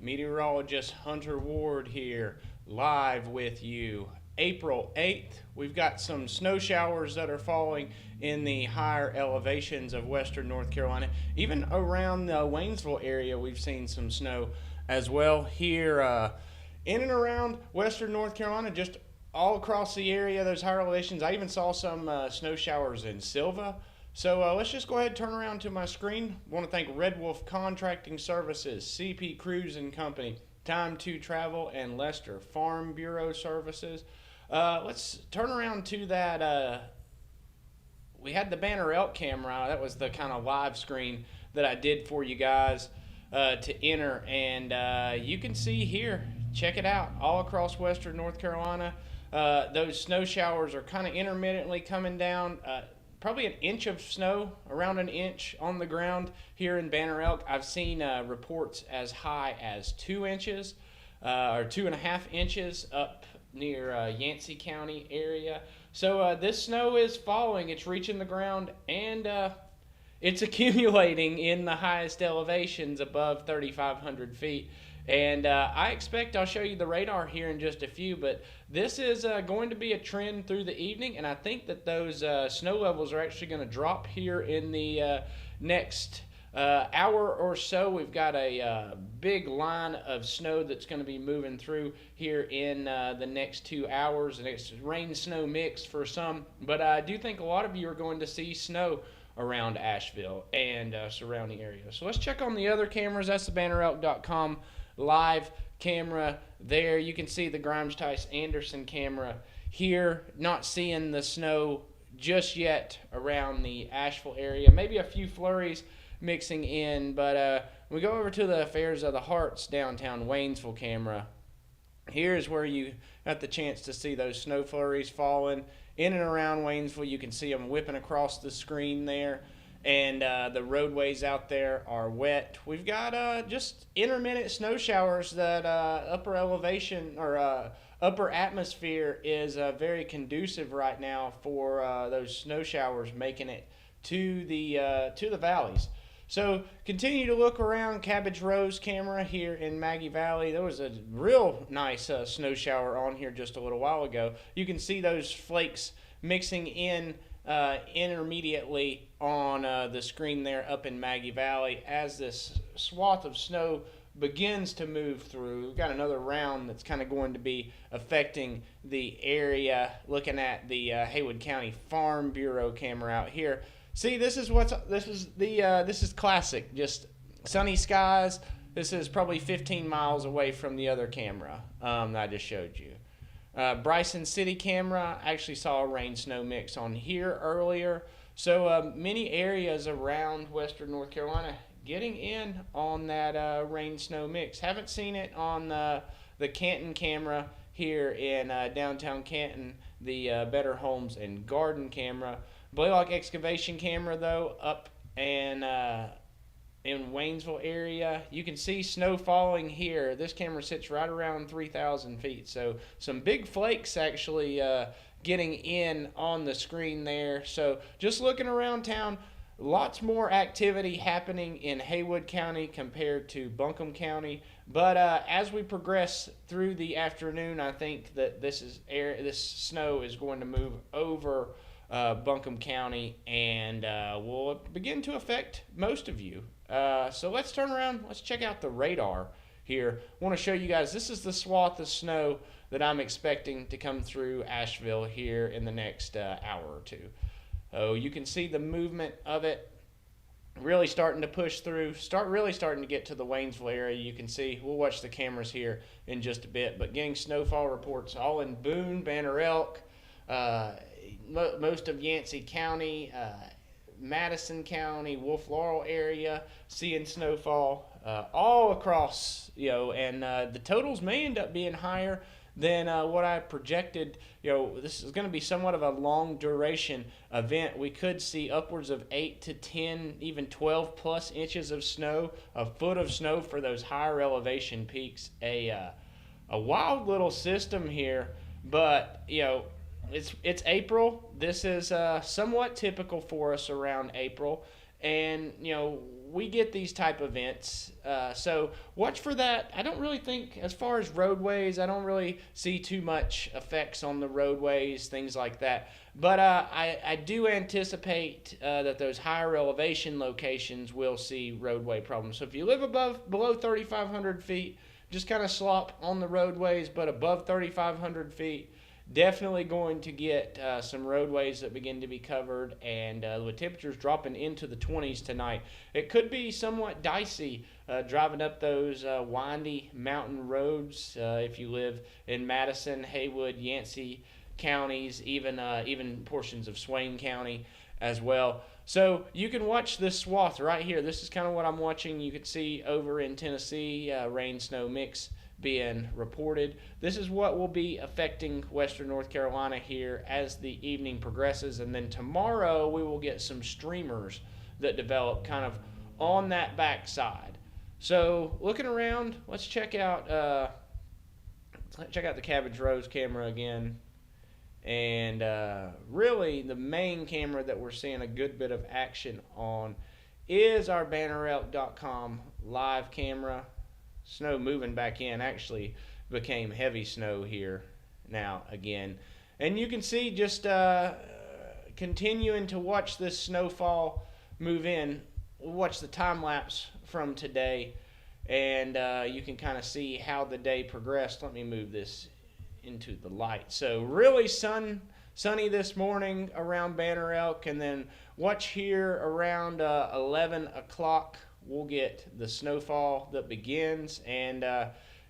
Meteorologist Hunter Ward here, live with you. April 8th, we've got some snow showers that are falling in the higher elevations of western North Carolina. Even around the Waynesville area, we've seen some snow as well. Here in and around western North Carolina, just all across the area, those higher elevations. I even saw some snow showers in Silva. So let's just go ahead and turn around to my screen. I want to thank Red Wolf Contracting Services, CP Cruise and Company, Time to Travel, and Lester Farm Bureau Services. Let's turn around to that. We had the Banner Elk camera. That was the kind of live screen that I did for you guys to enter. And you can see here, check it out, all across western North Carolina. Those snow showers are kind of intermittently coming down. Probably an inch of snow, around an inch on the ground here in Banner Elk. I've seen reports as high as 2 inches or 2.5 inches up near Yancey County area. So this snow is falling, it's reaching the ground, and it's accumulating in the highest elevations above 3,500 feet. And I expect I'll show you the radar here in just a few, but this is going to be a trend through the evening, and I think that those snow levels are actually going to drop here in the next hour or so. We've got a big line of snow that's going to be moving through here in the next 2 hours, and it's rain-snow mix for some, but I do think a lot of you are going to see snow around Asheville and surrounding areas. So let's check on the other cameras. That's the bannerelk.com live camera there. You can see the Grimes Tice Anderson camera here. Not seeing the snow just yet around the Asheville area. Maybe a few flurries mixing in, but we go over to the Affairs of the Hearts downtown Waynesville camera. Here's where you got the chance to see those snow flurries falling in and around Waynesville. You can see them whipping across the screen there. And the roadways out there are wet. We've got just intermittent snow showers that upper elevation or upper atmosphere is very conducive right now for those snow showers making it to the valleys. So continue to look around. Cabbage Rose camera here in Maggie Valley. There was a real nice snow shower on here just a little while ago. You can see those flakes mixing in intermediately on the screen there up in Maggie Valley as this swath of snow begins to move through. We've got another round that's kind of going to be affecting the area. Looking at the Haywood County Farm Bureau camera out here. See, this is classic. Just sunny skies. This is probably 15 miles away from the other camera that I just showed you. Bryson City camera, actually saw a rain-snow mix on here earlier. So many areas around western North Carolina getting in on that rain-snow mix. Haven't seen it on the Canton camera here in downtown Canton, the Better Homes and Garden camera. Blaylock Excavation camera, though, up and in Waynesville area. You can see snow falling here. This camera sits right around 3,000 feet. So some big flakes actually getting in on the screen there. So just looking around town, lots more activity happening in Haywood County compared to Buncombe County. But as we progress through the afternoon, I think that this snow is going to move over Buncombe County and will begin to affect most of you. So let's turn around. Let's check out the radar here. I want to show you guys, this is the swath of snow that I'm expecting to come through Asheville here in the next hour or two. Oh, you can see the movement of it really starting to push through, really starting to get to the Waynesville area. You can see, we'll watch the cameras here in just a bit, but getting snowfall reports all in Boone, Banner Elk, most of Yancey County, Madison County, Wolf Laurel area, seeing snowfall all across, and the totals may end up being higher than what I projected. This is going to be somewhat of a long duration event. We could see upwards of 8 to 10, even 12 plus inches of snow, a foot of snow for those higher elevation peaks. A wild little system here, but it's April. This is somewhat typical for us around April, and we get these type events. So watch for that. I don't really think, as far as roadways, I don't really see too much effects on the roadways, things like that. But I do anticipate that those higher elevation locations will see roadway problems. So if you live below 3,500 feet, just kind of slop on the roadways, but above 3,500 feet, definitely going to get some roadways that begin to be covered, and with temperatures dropping into the 20s tonight, it could be somewhat dicey driving up those windy mountain roads if you live in Madison, Haywood, Yancey counties, even portions of Swain County as well. So you can watch this swath right here. This is kind of what I'm watching. You can see over in Tennessee, rain-snow mix being reported. This is what will be affecting western North Carolina here as the evening progresses, and then tomorrow we will get some streamers that develop kind of on that backside. So looking around, let's check out the Cabbage Rose camera again. And really the main camera that we're seeing a good bit of action on is our bannerelk.com live camera. Snow moving back in actually became heavy snow here now again. And you can see just continuing to watch this snowfall move in. We'll watch the time lapse from today, and you can kind of see how the day progressed. Let me move this into the light. So really sunny this morning around Banner Elk, and then watch here around 11 o'clock we'll get the snowfall that begins, and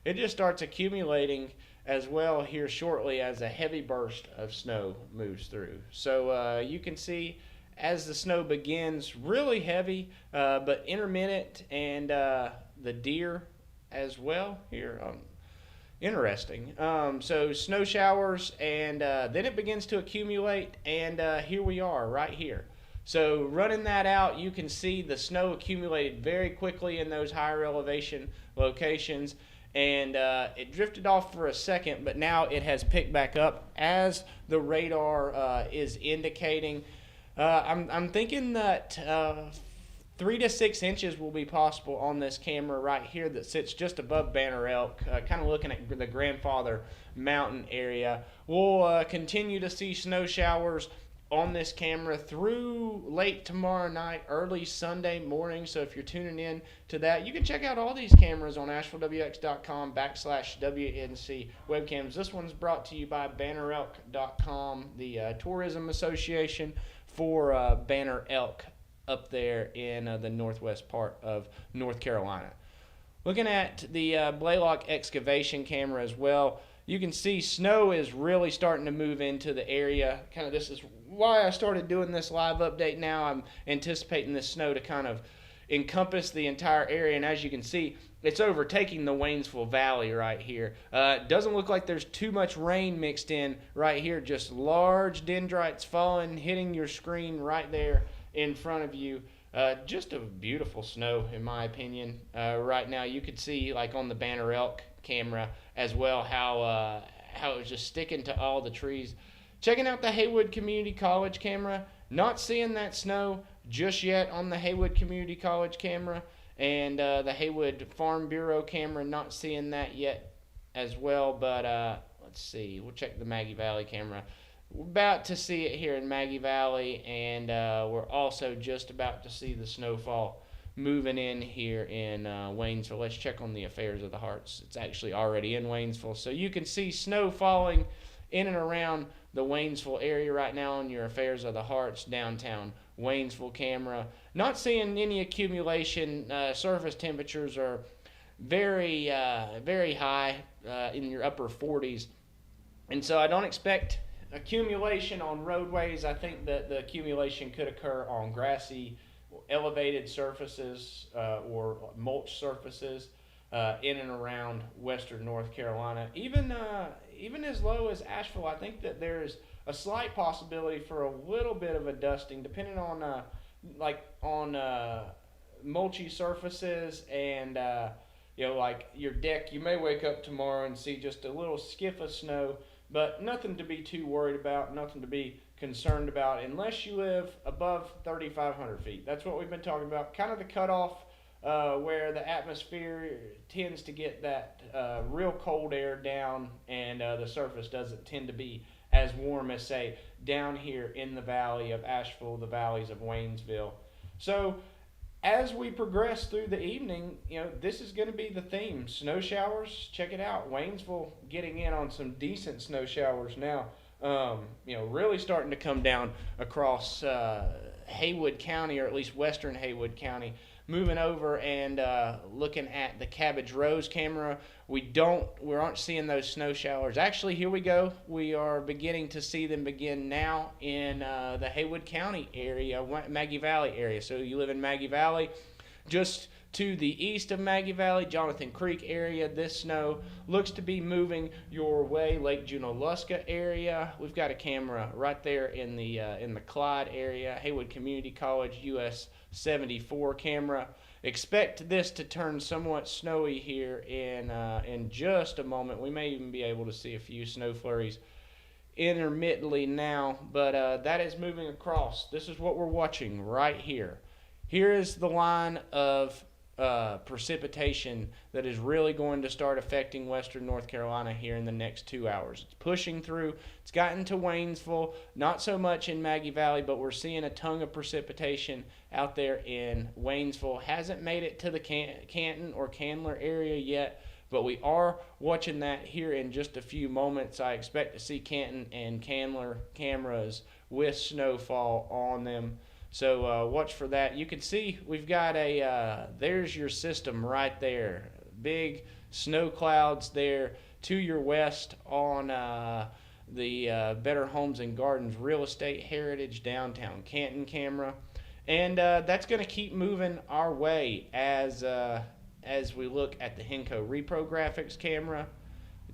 it just starts accumulating as well here shortly as a heavy burst of snow moves through. So you can see as the snow begins really heavy but intermittent, and the deer as well here. Interesting. So snow showers, and then it begins to accumulate, and here we are right here. So running that out, you can see the snow accumulated very quickly in those higher elevation locations, and it drifted off for a second, but now it has picked back up as the radar is indicating. I'm thinking that 3 to 6 inches will be possible on this camera right here that sits just above Banner Elk, kind of looking at the Grandfather Mountain area. We'll continue to see snow showers on this camera through late tomorrow night, early Sunday morning. So if you're tuning in to that, you can check out all these cameras on AshevilleWX.com/WNC webcams. This one's brought to you by BannerElk.com, the Tourism Association for Banner Elk up there in the northwest part of North Carolina. Looking at the Blaylock excavation camera as well, you can see snow is really starting to move into the area. Kind of this is why I started doing this live update now. I'm anticipating this snow to kind of encompass the entire area, and as you can see, it's overtaking the Waynesville Valley right here. It doesn't look like there's too much rain mixed in right here, just large dendrites falling, hitting your screen right there in front of you. Just a beautiful snow in my opinion. Right now you could see, like on the Banner Elk camera as well, how it was just sticking to all the trees. Checking out the Haywood Community College camera, not seeing that snow just yet on the Haywood Community College camera, and the Haywood Farm Bureau camera, not seeing that yet as well. But let's see, we'll check the Maggie Valley camera. We're about to see it here in Maggie Valley, and we're also just about to see the snowfall moving in here in Waynesville. Let's check on the Affairs of the Hearts. It's actually already in Waynesville. So you can see snow falling in and around the Waynesville area right now on your Affairs of the Hearts downtown Waynesville camera. Not seeing any accumulation. Surface temperatures are very high in your upper 40s. And so I don't expect accumulation on roadways. I think that the accumulation could occur on grassy, elevated surfaces or mulch surfaces in and around western North Carolina. Even as low as Asheville, I think that there is a slight possibility for a little bit of a dusting, depending on mulchy surfaces and like your deck. You may wake up tomorrow and see just a little skiff of snow, but nothing to be too worried about, nothing to be concerned about unless you live above 3,500 feet. That's what we've been talking about. Kind of the cutoff where the atmosphere tends to get that real cold air down, and the surface doesn't tend to be as warm as, say, down here in the valley of Asheville, the valleys of Waynesville. So as we progress through the evening, this is going to be the theme. Snow showers, check it out. Waynesville getting in on some decent snow showers now. Really starting to come down across Haywood County, or at least western Haywood County. Moving over and looking at the Cabbage Rose camera, we aren't seeing those snow showers. Actually, here we go. We are beginning to see them begin now in the Haywood County area, Maggie Valley area. So you live in Maggie Valley, just to the east of Maggie Valley, Jonathan Creek area. This snow looks to be moving your way, Lake Junaluska area. We've got a camera right there in the Clyde area, Haywood Community College US 74 camera. Expect this to turn somewhat snowy here in just a moment. We may even be able to see a few snow flurries intermittently now, but that is moving across. This is what we're watching right here. Here is the line of precipitation that is really going to start affecting western North Carolina here in the next 2 hours. It's pushing through. It's gotten to Waynesville, not so much in Maggie Valley, but we're seeing a tongue of precipitation out there in Waynesville. Hasn't made it to the Canton or Candler area yet, but we are watching that here in just a few moments. I expect to see Canton and Candler cameras with snowfall on them. So watch for that. You can see we've got there's your system right there. Big snow clouds there to your west on the Better Homes and Gardens Real Estate Heritage Downtown Canton camera. And that's going to keep moving our way as we look at the Henco Repro Graphics camera.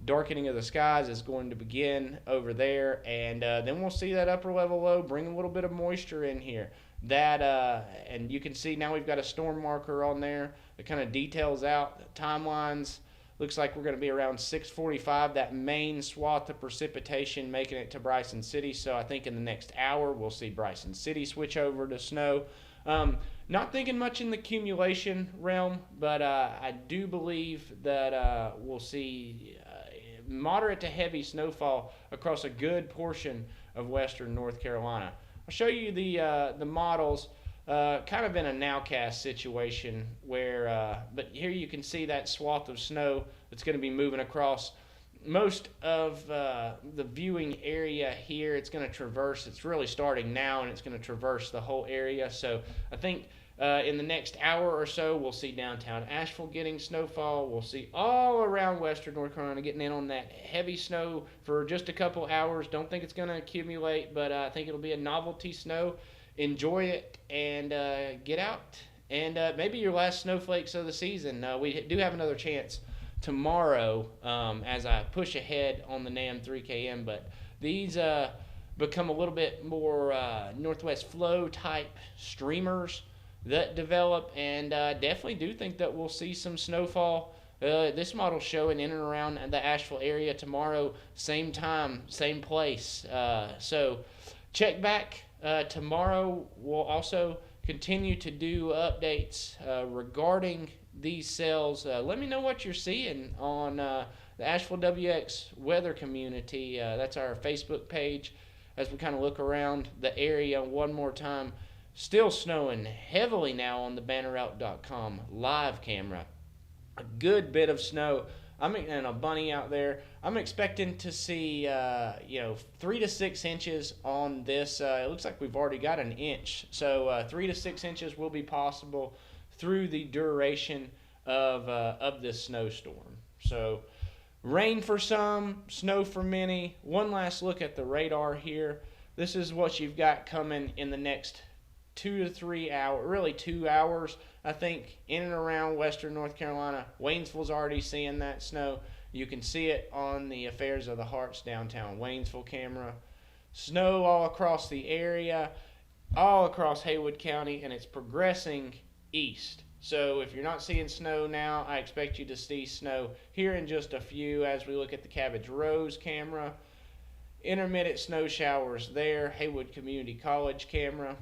Darkening of the skies is going to begin over there, and then we'll see that upper level low bring a little bit of moisture in here. And you can see now we've got a storm marker on there that kind of details out the timelines. Looks like we're going to be around 6:45. That main swath of precipitation making it to Bryson City. So I think in the next hour we'll see Bryson City switch over to snow. Not thinking much in the accumulation realm, but I do believe that we'll see moderate to heavy snowfall across a good portion of western North Carolina. I'll show you the models kind of in a nowcast situation where, but here you can see that swath of snow that's going to be moving across most of the viewing area here. It's going to traverse, it's really starting now, and it's going to traverse the whole area. So I think in the next hour or so, we'll see downtown Asheville getting snowfall. We'll see all around western North Carolina getting in on that heavy snow for just a couple hours. Don't think it's going to accumulate, but I think it'll be a novelty snow. Enjoy it and get out. And maybe your last snowflakes of the season. We do have another chance tomorrow as I push ahead on the NAM 3KM, but these become a little bit more northwest flow type streamers that develop, and definitely do think that we'll see some snowfall. This model showing in and around the Asheville area tomorrow, same time, same place. So check back tomorrow. We'll also continue to do updates regarding these cells. Let me know what you're seeing on the Asheville WX weather community. That's our Facebook page as we kind of look around the area one more time. Still snowing heavily now on the bannerout.com live camera. A good bit of snow. And a bunny out there. I'm expecting to see 3 to 6 inches on this. It looks like we've already got an inch. So 3 to 6 inches will be possible through the duration of this snowstorm. So rain for some, snow for many. One last look at the radar here. This is what you've got coming in the next 2 to 3 hours, really 2 hours, I think, in and around western North Carolina. Waynesville's already seeing that snow. You can see it on the Affairs of the Hearts downtown Waynesville camera. Snow all across the area, all across Haywood County, and it's progressing east. So if you're not seeing snow now, I expect you to see snow here in just a few as we look at the Cabbage Rose camera. intermittent snow showers there. Haywood Community College camera.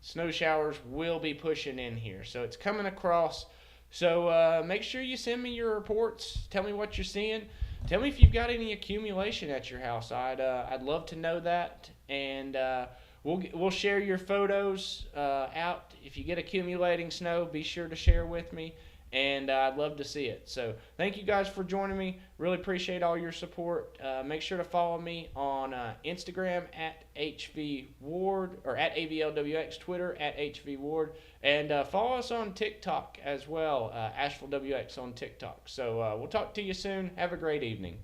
Snow showers will be pushing in here, so it's coming across. So make sure you send me your reports. Tell me what you're seeing. Tell me if you've got any accumulation at your house. I'd love to know that, and we'll share your photos out. If you get accumulating snow, be sure to share with me, and I'd love to see it. So thank you guys for joining me. Really appreciate all your support. Make sure to follow me on Instagram at HVWard, or at AVLWX, Twitter at HVWard, and follow us on TikTok as well, AshevilleWX on TikTok. So we'll talk to you soon. Have a great evening.